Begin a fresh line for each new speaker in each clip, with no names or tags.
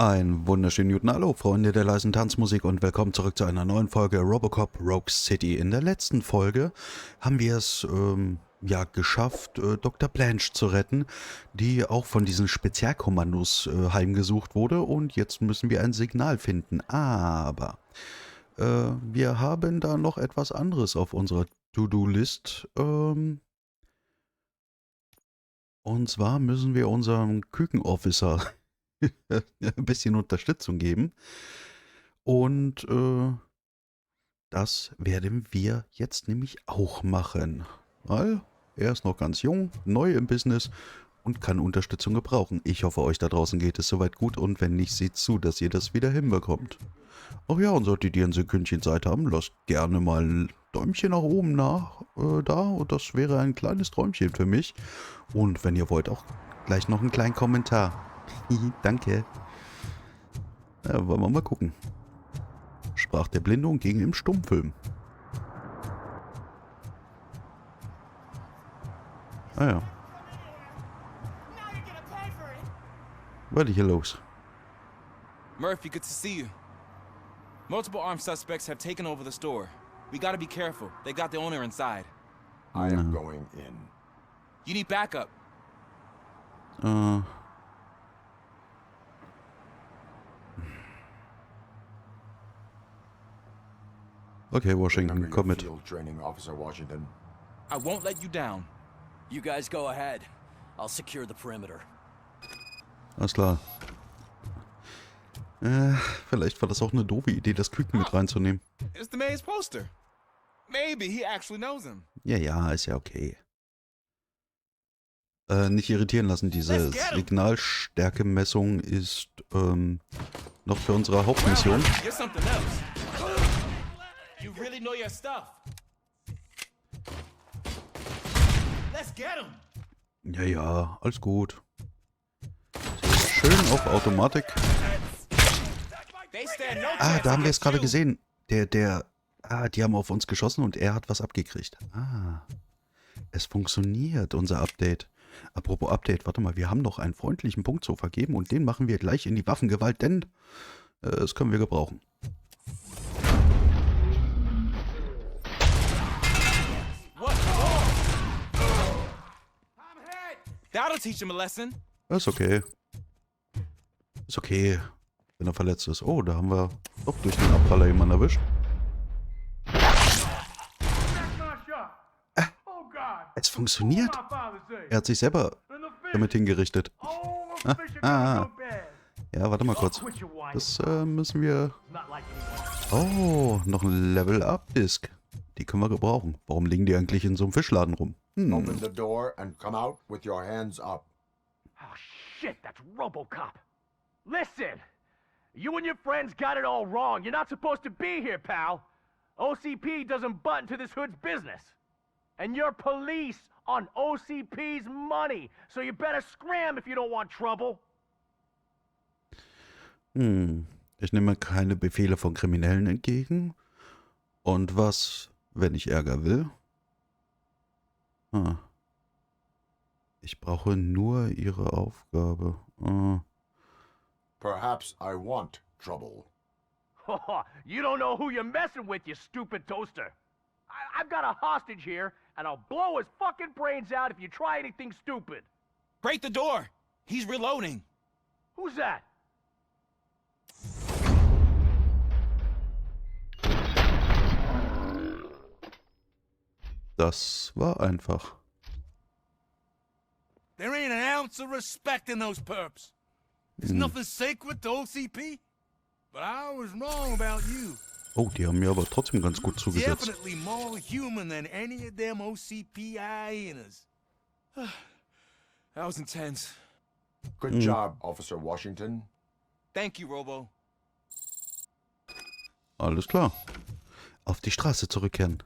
Ein wunderschönen guten Hallo, Freunde der leisen Tanzmusik und willkommen zurück zu einer neuen Folge RoboCop Rogue City. In der letzten Folge haben wir es geschafft, Dr. Blanche zu retten, die auch von diesen Spezialkommandos heimgesucht wurde, und jetzt müssen wir ein Signal finden. Aber wir haben da noch etwas anderes auf unserer To-Do-List. Und zwar müssen wir unserem Kükenofficer ein bisschen Unterstützung geben. Und das werden wir jetzt nämlich auch machen. Weil er ist noch ganz jung, neu im Business und kann Unterstützung gebrauchen. Ich hoffe, euch da draußen geht es soweit gut, und wenn nicht, seht zu, dass ihr das wieder hinbekommt. Ach ja, und solltet ihr ein Sekündchen Zeit haben, lasst gerne mal ein Däumchen nach oben da. Und das wäre ein kleines Träumchen für mich. Und wenn ihr wollt, auch gleich noch einen kleinen Kommentar. Danke. Ja, wollen wir mal gucken. Sprach der Blinde und ging im Stummfilm. Ah ja. Was ist hier los?
Murphy, good to see you. Multiple armed suspects have taken over the store. We gotta be careful. They got the owner inside.
I am going in.
You need backup.
Okay, Washington, komm mit.
Field training, Officer Washington.
I won't let you down.
You guys go ahead. I'll secure the perimeter.
Alles klar. Vielleicht war das auch eine doofe Idee, das Küken mit reinzunehmen.
It's the mayor's poster. Maybe he actually knows him.
Ja, ist ja okay. Nicht irritieren lassen, diese Signalstärkemessung ist noch für unsere Hauptmission.
You're something else. You really know your stuff. Let's get him.
Ja, alles gut. Schön auf Automatik. Da haben wir es gerade gesehen. Die haben auf uns geschossen und er hat was abgekriegt. Es funktioniert, unser Update. Apropos Update, warte mal, wir haben noch einen freundlichen Punkt zu vergeben und den machen wir gleich in die Waffengewalt, denn das können wir gebrauchen.
That'll teach him a lesson.
Ist okay. Ist okay, wenn er verletzt ist. Oh, da haben wir doch durch den Abpraller jemanden erwischt. Es funktioniert. Er hat sich selber damit hingerichtet. Ja, warte mal kurz. Das müssen wir... Oh, noch ein Level-Up-Disk. Die können wir gebrauchen. Warum liegen die eigentlich in so einem Fischladen rum?
Open the door and come out with your hands up.
Oh shit, that's RoboCop. Listen, you and your friends got it all wrong. You're not supposed to be here, pal. OCP doesn't butt into this hood's business. And you're police on OCP's money, so you better scram if you don't want trouble.
Ich nehme keine Befehle von Kriminellen entgegen. Und was, wenn ich Ärger will? Ich brauche nur ihre Aufgabe.
Perhaps I want trouble.
You don't know who you're messing with, you stupid toaster. I've got a hostage here, and I'll blow his fucking brains out if you try anything stupid.
Break the door. He's reloading.
Who's that?
Das war einfach.
There ain't an ounce of respect in those perps. There's nothing sacred to OCP. But I was wrong about you.
Oh, die haben mir aber trotzdem ganz gut zugesetzt.
Definitely more human than any of them OCP hyenas.
That was intense.
Good job, Officer Washington.
Thank you, Robo.
Alles klar. Auf die Straße zurückkehren.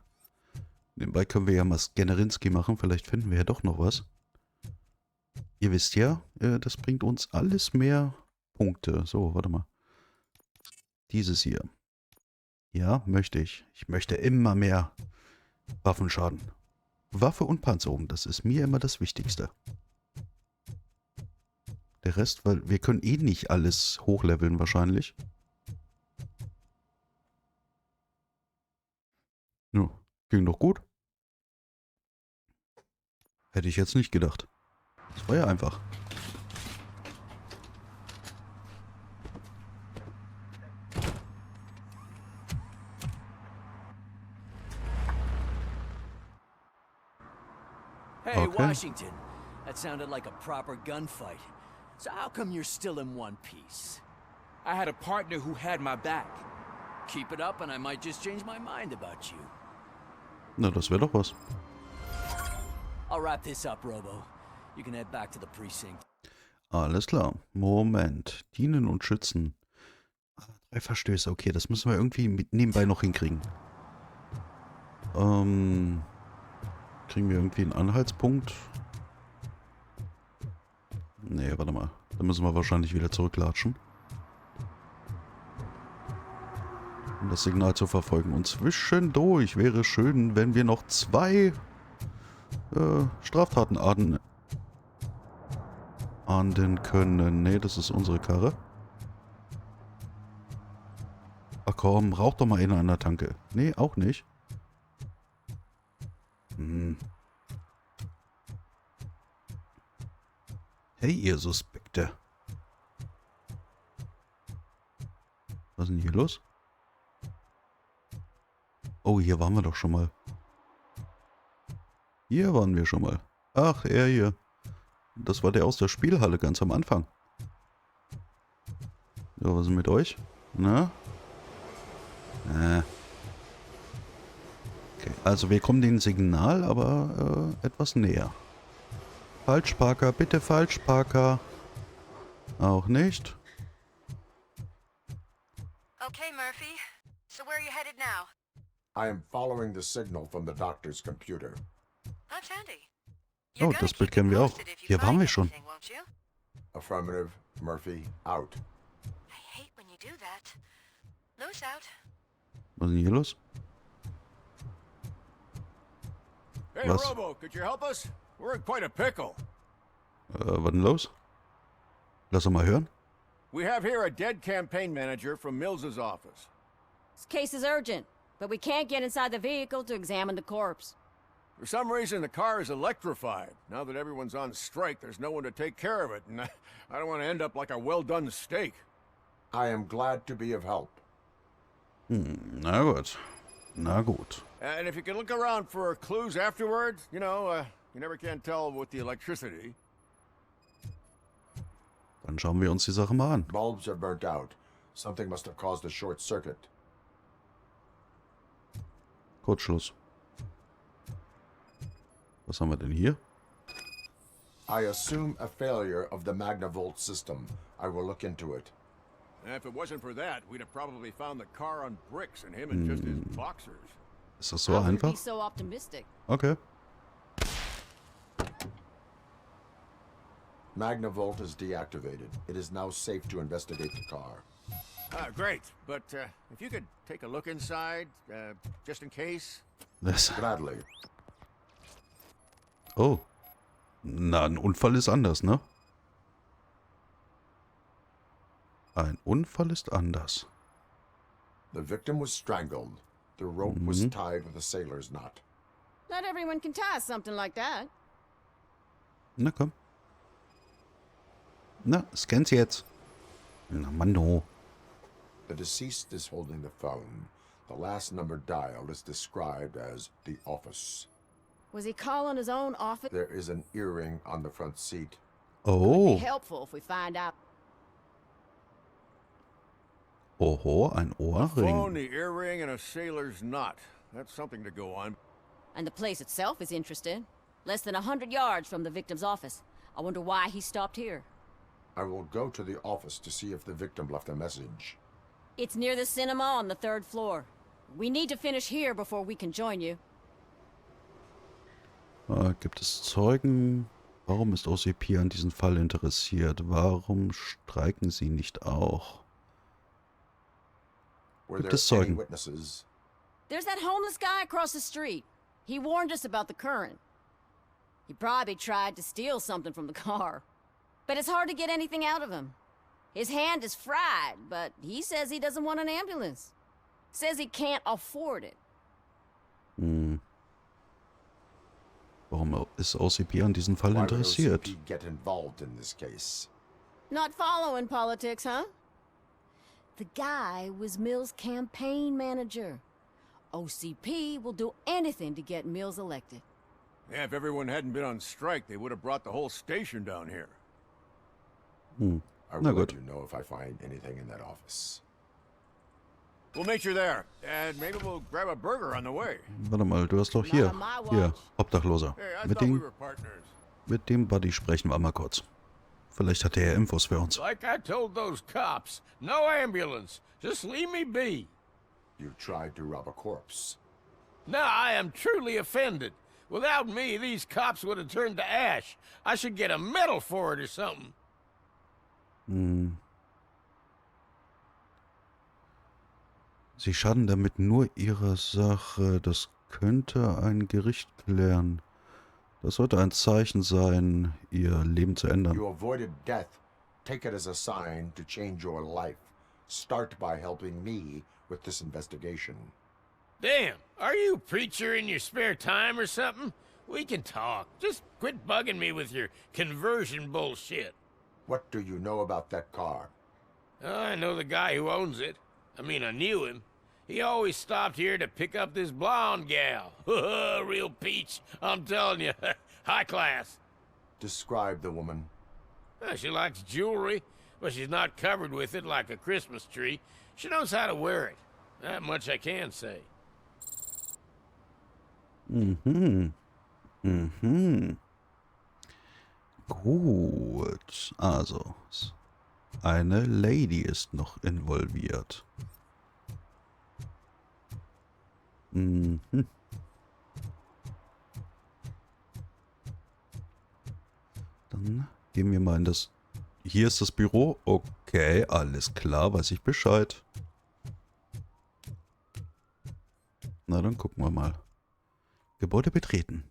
Nebenbei können wir ja mal Scannerinski machen. Vielleicht finden wir ja doch noch was. Ihr wisst ja, das bringt uns alles mehr Punkte. So, warte mal. Dieses hier. Ja, möchte ich. Ich möchte immer mehr Waffenschaden. Waffe und Panzerung, das ist mir immer das Wichtigste. Der Rest, weil wir können eh nicht alles hochleveln wahrscheinlich. Ja, ging doch gut. Hätte ich jetzt nicht gedacht. Das war ja einfach.
Hey,
Okay.
Washington. That sounded like a proper gunfight. So how come you're still in one piece?
I had a partner who had my back.
Keep it up and I might just change my mind about you.
Na, das wäre doch was.
I'll wrap this up, Robo. You can head back to the precinct.
Alles klar. Moment. Dienen und schützen. 3 Verstöße. Okay, das müssen wir irgendwie nebenbei noch hinkriegen. Kriegen wir irgendwie einen Anhaltspunkt? Nee, warte mal. Da müssen wir wahrscheinlich wieder zurücklatschen. Um das Signal zu verfolgen. Und zwischendurch wäre schön, wenn wir noch 2 Straftaten ahnden können. Nee, das ist unsere Karre. Ach komm, rauch doch mal einer an der Tanke. Nee, auch nicht. Hey, ihr Suspekte. Was ist denn hier los? Oh, hier waren wir doch schon mal. Hier waren wir schon mal. Ach, er hier. Das war der aus der Spielhalle ganz am Anfang. So, was ist mit euch? Na? Okay, also wir kommen dem Signal, aber etwas näher. Falschparker, bitte Falschparker. Auch nicht.
Okay, Murphy. So where are you headed now?
I am following the signal from the doctor's computer.
That's handy.
Oh, das Bild kennen wir auch. Hier waren wir schon.
Won't you?
Affirmative, Murphy, out.
I hate when you do that. Loose out.
Was ist denn hier los?
Hey,
Was?
Robo, could you help us? We're in quite a pickle.
Was denn los? Lass doch mal hören.
We have here a dead campaign manager from Mills's office.
This case is urgent, but we can't get inside the vehicle to examine the corpse.
For some reason, the car is electrified. Now that everyone's on strike, there's no one to take care of it, and I don't want to end up like a well-done steak.
I am glad to be of help.
Na gut. Na gut.
And if you can look around for clues afterwards, you know, you never can tell with the electricity.
Dann schauen wir uns die Sache mal an.
Bulbs are burnt out. Something must have caused a short circuit.
Kurzschluss. Was haben wir denn hier?
I assume a failure of the Magnavolt system. I will look into it.
And if it wasn't for that, we'd have probably found the car on bricks and him in just his boxers.
Ist das so
How could you
einfach?
be so optimistic?
Okay.
Magnavolt is deactivated. It is now safe to investigate the car.
Great, but if you could take a look inside, just in case.
Das,
Gladly.
oh. Na, ein Unfall ist anders, ne? Ein Unfall ist anders.
The victim was strangled. The rope was tied with a sailor's knot.
Not everyone can tie something like that.
Na komm. Na, scann's jetzt. Na, Mano.
The deceased is holding the phone. The last number dialed is described as the office.
Was he calling his own office?
There is an earring on the front seat.
Oh.
Be helpful if we find out.
Oho, ein
Phone,
Ohrring.
the earring, and a sailor's knot. That's something to go on.
And the place itself is interesting. Less than 100 yards from the victim's office. I wonder why he stopped here.
I will go to the office to see if the victim left a message.
It's near the cinema on the 3rd floor. We need to finish here before we can join you.
Gibt es Zeugen? Warum ist OCP an diesem Fall interessiert? Warum streiken sie nicht auch?
Were
Gibt
there
es
any
Zeugen?
witnesses?
There's that homeless guy across the street. He warned us about the current. He probably tried to steal something from the car. But it's hard to get anything out of him. His hand is fried, but he says he doesn't want an ambulance. Says he can't afford it.
Hm. Warum ist OCP an diesem Fall
Why would
interessiert?
OCP get involved in this case?
Not following politics, huh? The guy was Mills' campaign manager. OCP will do anything to get Mills elected.
Yeah, if everyone hadn't been on strike, they would have brought the whole station down here.
Hm.
I
Na
will let
gut.
you know if I find anything in that office.
We'll meet you there, and maybe we'll grab a burger on the way.
Warte mal, du hast doch
Not
hier.
on my
Hier,
watch.
Obdachloser.
Hey, I
Mit
thought we
dem,
were partners.
mit dem Buddy sprechen wir mal kurz. Vielleicht hat er ja Infos für uns.
Like I told those cops, no ambulance. Just leave me be.
You tried to rob a corpse.
Now I am truly offended. Without me, these cops would have turned to ash. I should get a medal for it or something.
Hm. Sie schaden damit nur ihrer Sache. Das könnte ein Gericht klären. Das sollte ein Zeichen sein, ihr Leben zu ändern.
You avoided death. Take it as a sign to change your life. Start by helping me with this investigation.
Damn, are you a preacher in your spare time or something? We can talk. Just quit bugging me with your conversion bullshit.
What do you know about that car?
I know the guy who owns it. I mean, I knew him. He always stopped here to pick up this blonde gal. Real peach, I'm telling you. High class.
Describe the woman.
She likes jewelry, but she's not covered with it like a Christmas tree. She knows how to wear it. That much I can say.
Mhm. Mhm. Gut. Also, eine Lady ist noch involviert. Mhm. Dann gehen wir mal in das... Hier ist das Büro. Okay, alles klar, weiß ich Bescheid. Na, dann gucken wir mal. Gebäude betreten.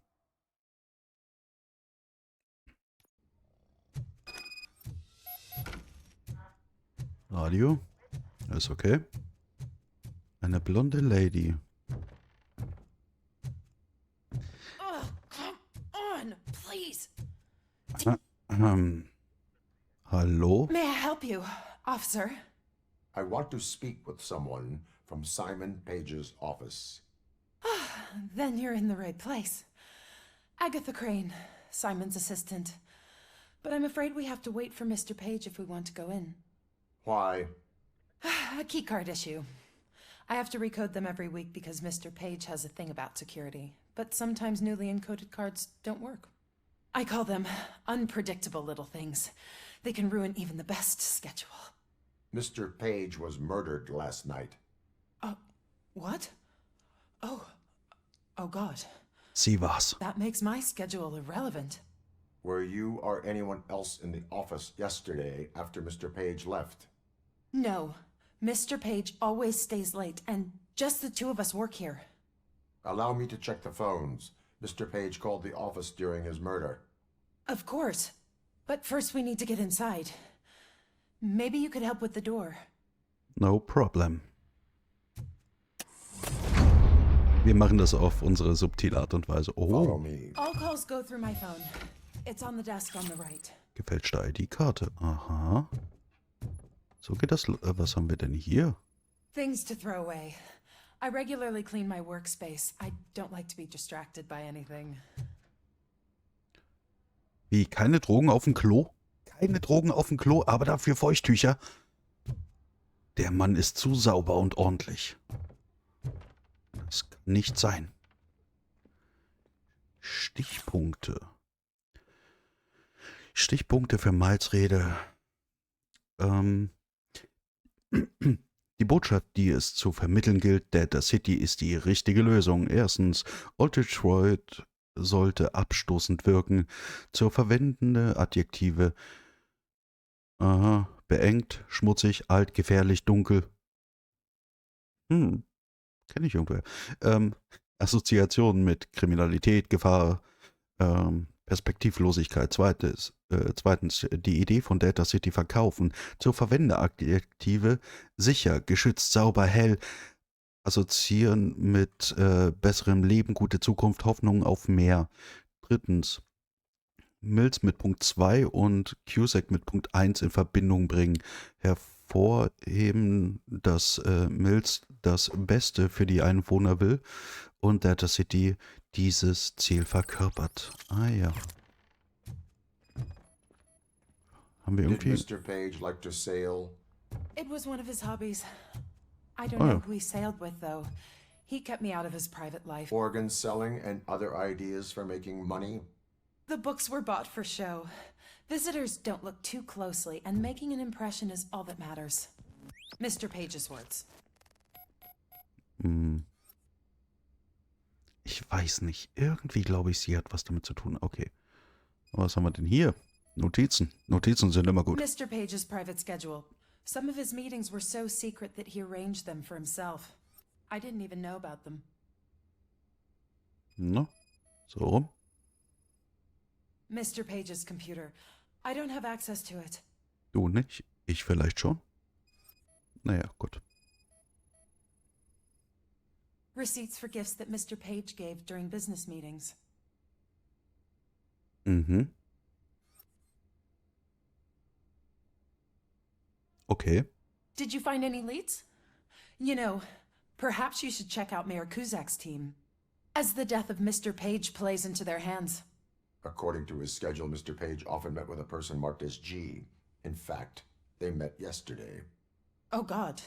Radio. Alles okay. Eine blonde Lady.
Oh, come on, please.
Hallo?
May I help you, officer?
I want to speak with someone from Simon Page's office.
Then you're in the right place. Agatha Crane, Simon's assistant. But I'm afraid we have to wait for Mr. Page if we want to go in.
Why?
A keycard issue. I have to recode them every week because Mr. Page has a thing about security. But sometimes newly encoded cards don't work. I call them unpredictable little things. They can ruin even the best schedule.
Mr. Page was murdered last night.
What? Oh God.
Sie war's.
That makes my schedule irrelevant.
Were you or anyone else in the office yesterday after Mr. Page left?
No. Mr. Page always stays late, and just the two of us work here.
Allow me to check the phones. Mr. Page called the office during his murder.
Of course. But first we need to get inside. Maybe you could help with the door.
No problem. Wir machen das auf unsere subtile Art und Weise.
Follow
Oh,
me.
All calls go through my phone. It's on the desk on the right.
gefälschte ID-Karte. Aha. So geht das. Was haben wir denn hier?
Things to throw away. I regularly clean my workspace. I don't like to be distracted by anything.
Wie, keine Drogen auf dem Klo? Keine Drogen auf dem Klo, aber dafür Feuchttücher. Der Mann ist zu sauber und ordentlich. Das kann nicht sein. Stichpunkte. Stichpunkte für Miles Rede. Die Botschaft, die es zu vermitteln gilt, Data City ist die richtige Lösung. Erstens, Old Detroit sollte abstoßend wirken. Zu verwendende Adjektive. Aha, beengt, schmutzig, alt, gefährlich, dunkel. Kenne ich irgendwer. Assoziationen mit Kriminalität, Gefahr, Perspektivlosigkeit. Zweitens, die Idee von Data City verkaufen. Zur Verwenderadjektive sicher, geschützt, sauber, hell. Assoziieren mit besserem Leben, gute Zukunft, Hoffnung auf mehr. Drittens, Mills mit Punkt 2 und Cusack mit Punkt 1 in Verbindung bringen. Hervorheben, dass Mills das Beste für die Einwohner will und Data City dieses Ziel verkörpert. Ah ja. Haben wir
Did
irgendwie...
Mr. Page like to sail?
It was one of his hobbies. I don't
Oh,
know
yeah.
who he sailed with, though. He kept me out of his private life.
Organ selling and other ideas for making money?
The books were bought for show. Visitors don't look too closely, and making an impression is all that matters. Mr. Page's words.
Ich weiß nicht. Irgendwie glaube ich, sie hat was damit zu tun. Okay. Was haben wir denn hier? Notizen. Notizen sind immer gut.
Mr. Page's private schedule. Some of his meetings were so secret that he arranged them for himself. I didn't even know about them.
Na, so rum.
Mr. Page's computer. I don't have access to it.
Du nicht? Ich vielleicht schon? Naja, gut.
Receipts for gifts that Mr. Page gave during business meetings.
Mhm. Okay.
Did you find any leads? You know, perhaps you should check out Mayor Kuzak's team, as the death of Mr. Page plays into their hands.
According to his schedule, Mr. Page often met with a person marked as G. In fact, they met yesterday.
Oh, God.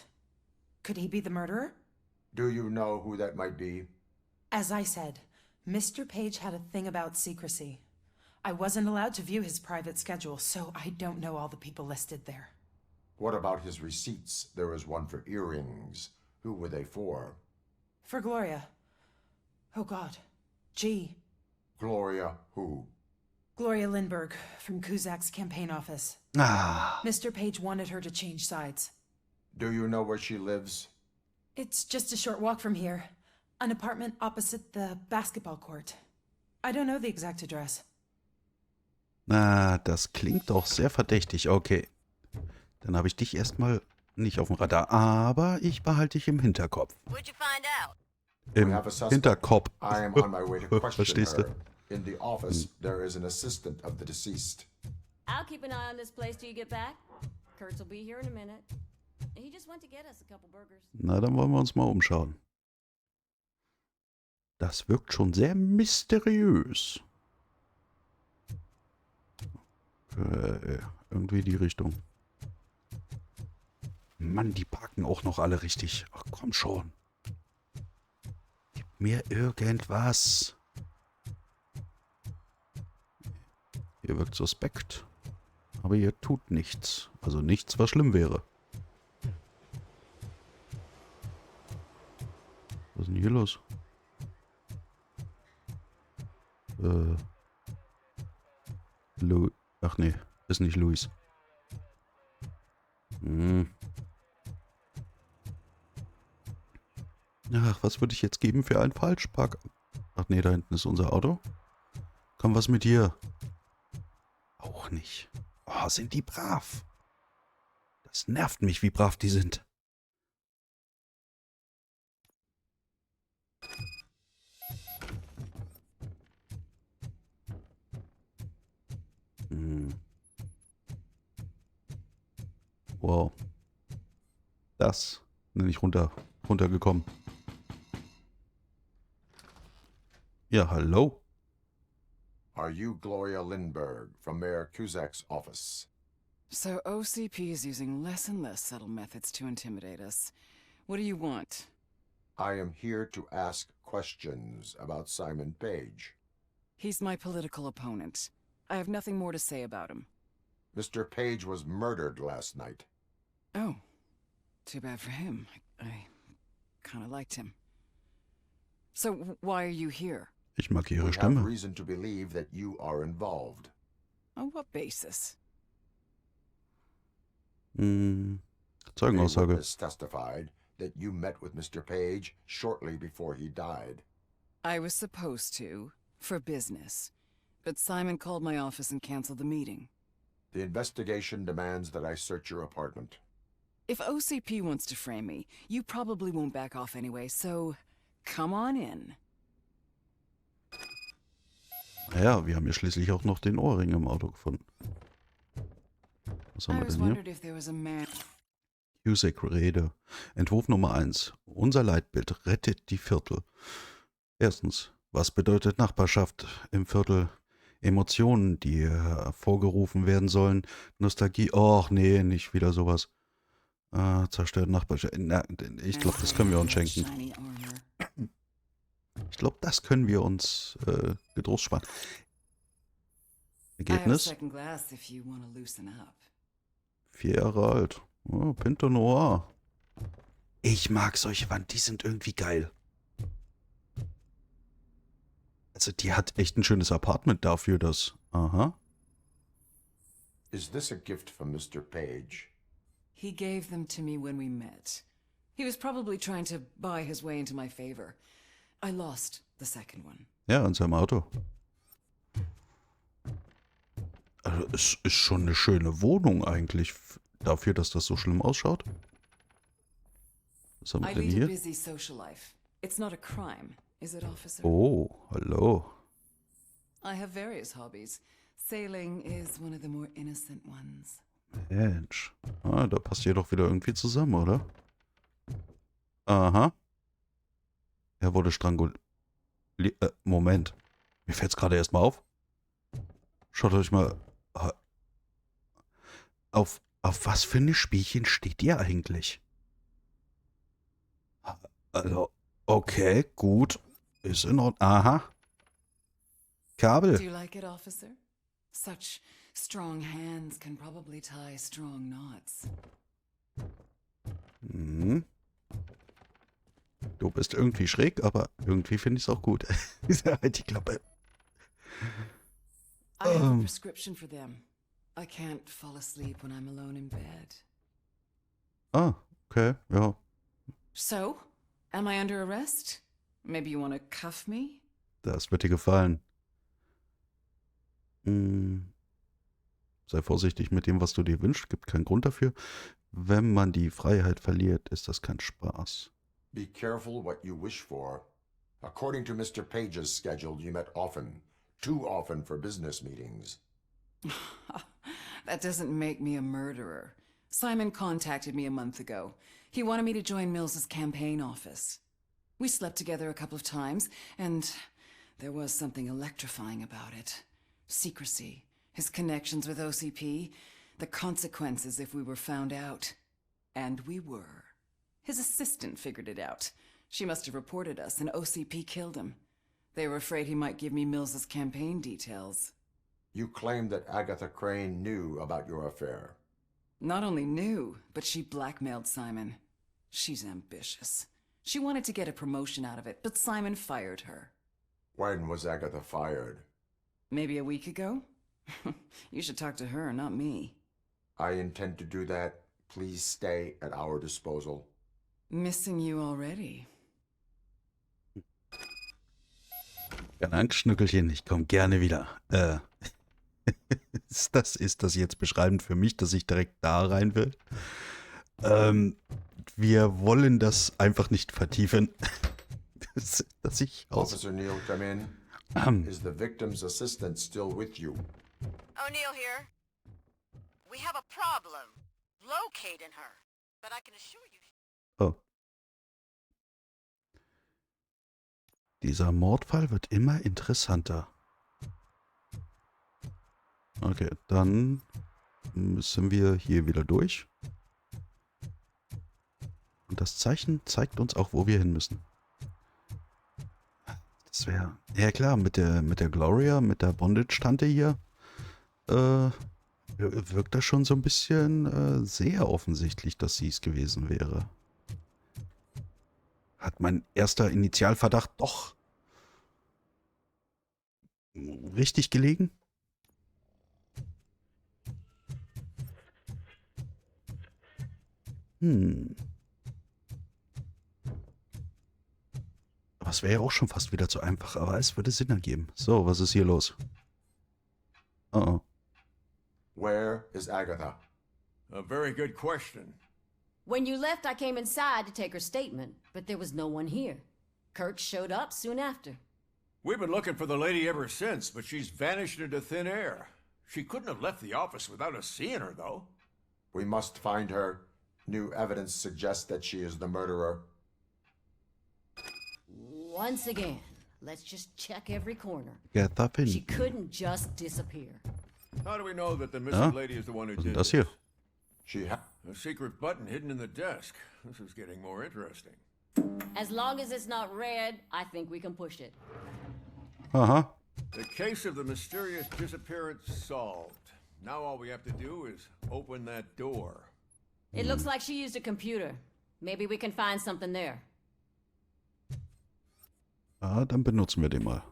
Could he be the murderer?
Do you know who that might be?
As I said, Mr. Page had a thing about secrecy. I wasn't allowed to view his private schedule, so I don't know all the people listed there.
What about his receipts? There was one for earrings. Who were they for?
For Gloria. Oh, God. G.
Gloria who?
Gloria Lindbergh, from Kuzak's campaign office.
Ah,
Mr. Page wanted her to change sides.
Do you know where she lives?
It's just a short walk from here. An apartment opposite the basketball court. I don't know the exact address.
na, das klingt doch sehr verdächtig. Okay. Dann habe ich dich erstmal nicht auf dem Radar, aber ich behalte dich im Hinterkopf.
What'd you find out?
Im
We have a suspect.
Hinterkopf.
I am on my way to question
Verstehst du?
her. In the office, there is an assistant of the deceased.
I'll keep an eye on this place till you get back. Kurtz will be here in a minute. He just went to get us a couple burgers.
Na, dann wollen wir uns mal umschauen. Das wirkt schon sehr mysteriös. Irgendwie die Richtung. Mann, die parken auch noch alle richtig. Ach, komm schon. Gib mir irgendwas. Ihr wirkt suspekt. Aber ihr tut nichts. Also nichts, was schlimm wäre. Was ist denn hier los? Ach nee, ist nicht Luis. Ach, was würde ich jetzt geben für einen Falschpark? Ach nee, da hinten ist unser Auto. Komm, was mit dir? Auch nicht. Oh, sind die brav. Das nervt mich, wie brav die sind. Wow. Das nenne ich runtergekommen. Ja, hallo.
Are you Gloria Lindbergh from Mayor Kuzak's office?
So OCP is using less and less subtle methods to intimidate us. What do you want?
I am here to ask questions about Simon Page.
He's my political opponent. I have nothing more to say about him.
Mr. Page was murdered last night.
Oh, too bad for him. I kind of liked him. So why are you here?
Ich mag ihre
We have
Stimme.
reason to believe that you are involved.
On what basis?
A
Zeugenaussage.
witness testified that you met with Mr. Page shortly before he died.
I was supposed to, for business. but Simon called my office and canceled the meeting.
The investigation demands that I search your apartment.
If OCP wants to frame me, you probably won't back off anyway, so come on in.
Naja, wir haben ja schließlich auch noch den Ohrring im Auto gefunden. Was haben
I
wir
was
denn hier?
wondered if there was a man.
Rede. Entwurf Nummer 1. Unser Leitbild rettet die Viertel. Erstens, was bedeutet Nachbarschaft im Viertel? Emotionen, die hervorgerufen werden sollen. Nostalgie. Och, nee, nicht wieder sowas. Zerstört Nachbarschaft. Na, ich glaube, das können wir uns schenken.
Shiny armor.
Ich glaube, das können wir uns getrost sparen.
I have a
Ergebnis?
second glass if you want to loosen up.
4 Jahre alt. Oh, Pinto Noir. Ich mag solche Wand, die sind irgendwie geil. Also die hat echt ein schönes Apartment dafür, dass... Aha.
Is this a gift from Mr. Page?
He gave them to me when we met. He was probably trying to buy his way into my favor. I lost the second one.
Ja, in seinem Auto. Also es ist schon eine schöne Wohnung eigentlich, dafür, dass das so schlimm ausschaut. Was haben wir
I
denn
lead a
hier?
busy social life. It's not a crime, is it, officer?
Oh, hallo.
I have various hobbies. Sailing is one of the more innocent ones.
Mensch. Da passt ihr doch wieder irgendwie zusammen, oder? Aha. Er wurde stranguliert. Moment. Mir fällt's gerade erst mal auf. Schaut euch mal. Auf was für eine Spielchen steht ihr eigentlich? Also, okay, gut. Ist in Ordnung. Aha.
Do
Kabel.
you like it, officer? Such strong hands can probably tie strong knots.
Mhm. Du bist irgendwie schräg, aber irgendwie finde ich es auch gut. Halt die Klappe.
I have a prescription for them. I can't fall asleep when I'm alone in bed.
Ah, okay, ja.
So, am I under arrest? Maybe you want to cuff me?
Das wird dir gefallen. Sei vorsichtig mit dem, was du dir wünschst. Gibt keinen Grund dafür. Wenn man die Freiheit verliert, ist das kein Spaß.
Be careful what you wish for. According to Mr. Page's schedule, you met often. Too often for business meetings.
That doesn't make me a murderer. Simon contacted me a month ago. He wanted me to join Mills's campaign office. We slept together a couple of times, and there was something electrifying about it. Secrecy, his connections with OCP, the consequences if we were found out. And we were. His assistant figured it out. She must have reported us, and OCP killed him. They were afraid he might give me Mills's campaign details.
You claim that Agatha Crane knew about your affair.
Not only knew, but she blackmailed Simon. She's ambitious. She wanted to get a promotion out of it, but Simon fired her.
When was Agatha fired?
Maybe a week ago? You should talk to her, not me.
I intend to do that. Please stay at our disposal.
Missing you already.
Keine Angst, Schnückelchen, ich komme gerne wieder. Ist das jetzt beschreibend für mich, dass ich direkt da rein will? Wir wollen das einfach nicht vertiefen. dass ich aus...
Officer Neal, come in. Is the victim's assistant still with you?
O'Neill here. We have a problem locating her, but I can assure you.
Oh. Dieser Mordfall wird immer interessanter. Okay, dann müssen wir hier wieder durch. Und das Zeichen zeigt uns auch, wo wir hin müssen. Das wäre... Ja klar, mit der Gloria, mit der Bondage-Tante hier, wirkt das schon so ein bisschen sehr offensichtlich, dass sie es gewesen wäre. Hat mein erster Initialverdacht doch richtig gelegen? Aber es wäre ja auch schon fast wieder zu einfach, aber es würde Sinn ergeben. So, was ist hier los? Oh.
Where is Agatha?
A very good question.
When you left, I came inside to take her statement, but there was no one here. Kurt showed up soon after.
We've been looking for the lady ever since, but she's vanished into thin air. She couldn't have left the office without us seeing her, though.
We must find her. New evidence suggests that she is the murderer.
Once again, let's just check every corner.
Get that
She
in.
couldn't just disappear.
How do we know that the missing lady is the one who
Was
did
denn das
this?
hier?
She
A secret button hidden in the desk. This is getting more interesting.
As long as it's not red, I think we can push it.
Aha.
The case of the mysterious disappearance solved. Now all we have to do is open that door.
It looks like she used a computer. Maybe we can find something there.
Ah, dann benutzen wir den mal.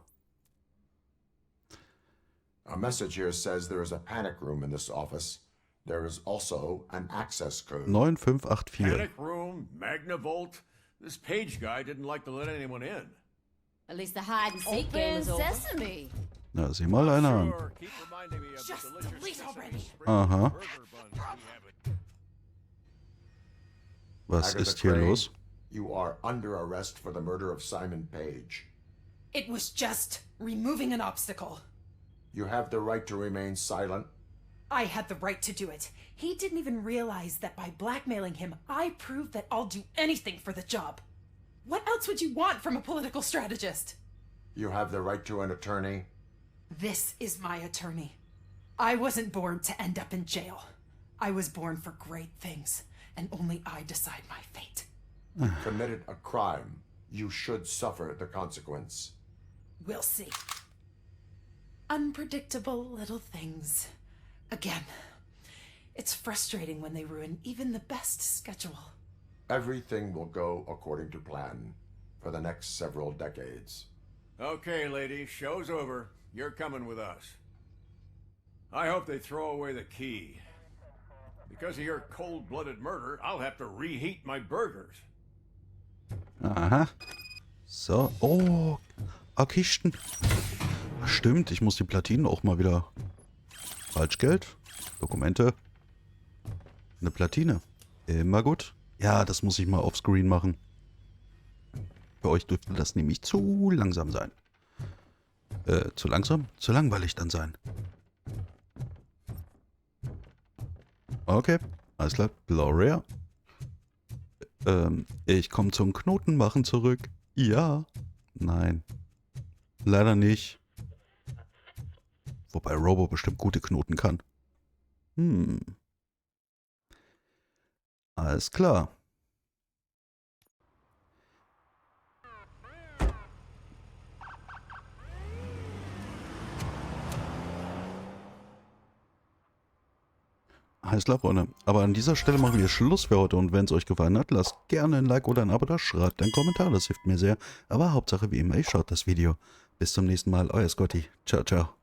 A message here says there is a panic room in this office. There is also an access code.
9584.
Panic room, Magnavolt. This page guy didn't like to let anyone in.
At least the hide and seek game is over.
Sesame.
Na, sieh mal einer an.
Sure, keep reminding me of the delicious sesame spring
Aha.
burger buns we have.
Was
Agatha
ist hier
Crane,
los?
You are under arrest for the murder of Simon Page.
It was just removing an obstacle.
You have the right to remain silent.
I had the right to do it. He didn't even realize that by blackmailing him, I proved that I'll do anything for the job. What else would you want from a political strategist?
You have the right to an attorney.
This is my attorney. I wasn't born to end up in jail. I was born for great things, and only I decide my fate.
Committed a crime. You should suffer the consequence.
We'll see. Unpredictable little things. Again, it's frustrating when they ruin even the best schedule.
Everything will go according to plan for the next several decades.
Okay, lady, show's over. You're coming with us. I hope they throw away the key. Because of your cold-blooded murder, I'll have to reheat my burgers.
Aha. So. Oh. Ah, Kisten. Stimmt, ich muss die Platinen auch mal wieder... Falschgeld. Dokumente. Eine Platine. Immer gut. Ja, das muss ich mal offscreen machen. Für euch dürfte das nämlich zu langsam sein. Zu langsam? Zu langweilig dann sein. Okay, alles klar. Gloria. Ich komme zum Knotenmachen zurück. Ja. Nein. Leider nicht. Wobei Robo bestimmt gute Knoten kann. Alles klar. Alles klar, Freunde. Aber an dieser Stelle machen wir Schluss für heute. Und wenn es euch gefallen hat, lasst gerne ein Like oder ein Abo da. Schreibt einen Kommentar, das hilft mir sehr. Aber Hauptsache wie immer, ihr schaut das Video. Bis zum nächsten Mal, euer Scotty. Ciao, ciao.